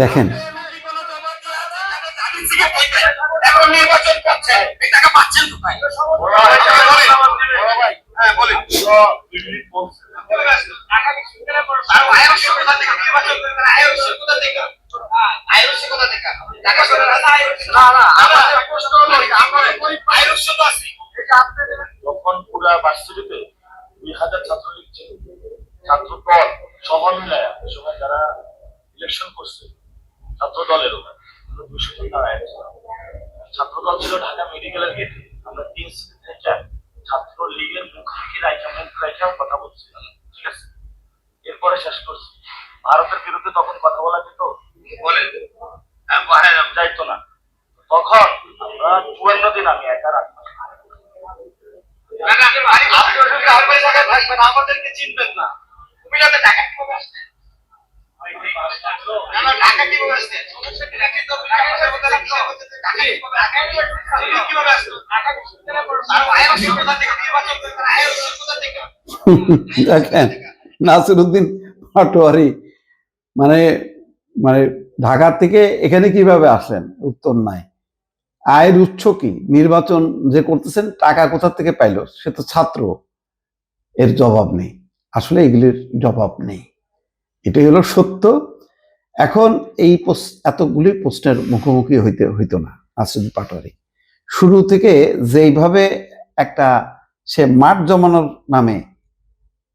দেখেন এখন নির্বাচন করছে এই টাকা পাচ্ছেন কোথায়? যখন পুরা ভার্সিটিতে 2000 ছাত্রলীগ ছিল, ছাত্র দল সবাই মিলে ওই সময় যারা ইলেকশন করছে ছাত্র দলের উপর 200 জন দাঁড়ায় ছিল। ছাত্র দল ছিল ঢাকা মেডিকেলের গেটে। আমরা 3 সিটি থেকে ছাত্র লীগের মুখোমুখি রাইখা কথা বলছিলাম, ঠিক আছে? এরপরে শেষ করছি। ভারতের বিরুদ্ধে তখন কথা বলা যেত, বলেন যাইতো না। তখন আমরা 54 দিন আমি একা রাখতাম। আমাদেরকে চিনবেন না। কুমিল্লাতে টাকা কিভাবে আসছে? টাকা কিভাবে আসছে? কিভাবে আসলো? দেখেন নাসিরউদ্দিন পাটোয়ারি মানে মানে ঢাকা থেকে এখানে কিভাবে আসলেন, উত্তর নাই। আয়ের উৎস কি? নির্বাচন যে করতেছেন টাকা কোথা থেকে পাইলো? সে তো ছাত্র, এর জবাব নেই। আসলে এগুলির জবাব নেই, এটাই হলো সত্য। এখন এই এতগুলি প্রশ্নের মুখোমুখি হইতো না নাসিরউদ্দিন পাটোয়ারি। শুরু থেকে যেইভাবে একটা সে মাঠ জমানোর নামে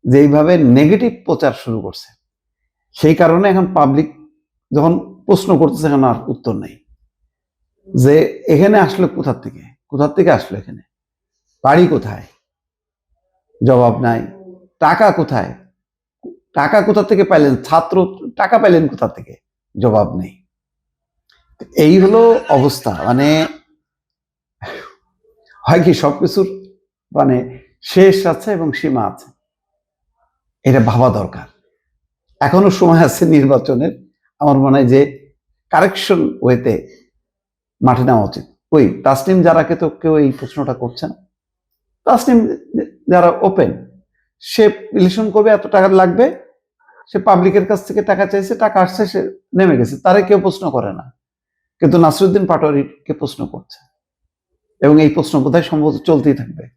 যেইভাবে নেগেটিভ প্রচার শুরু করছে, সেই কারণে এখন পাবলিক যখন প্রশ্ন করতেছে এখন আর উত্তর নেই যে এখানে আসলো কোথা থেকে আসলো, এখানে বাড়ি কোথায়, জবাব নাই। টাকা কোথায়, টাকা কোথা থেকে পাইলেন, ছাত্র টাকা পাইলেন কোথা থেকে, জবাব নেই। এই হলো অবস্থা। মানে হয় কি সবকিছুর মানে শেষ আছে এবং সীমা আছে, এটা ভাবা দরকার। এখনো সময় আছে নির্বাচনের। আমার মনে হয় যে কারেকশন ওয়েতে মাঠে নেওয়া উচিত। ওই তাসনিম যারাকে তো কেউ এই প্রশ্নটা করছে না। তাসনিম যারা ওপেন, সে ইলেকশন করবে, এত টাকা লাগবে, সে পাবলিকের কাছ থেকে টাকা চাইছে, টাকা আসছে, সে নেমে গেছে, তারে কেউ প্রশ্ন করে না। কিন্তু নাসিরউদ্দিন পাটোয়ারিকে প্রশ্ন করছে এবং এই প্রশ্ন বোধহয় সম্ভবত চলতেই থাকবে।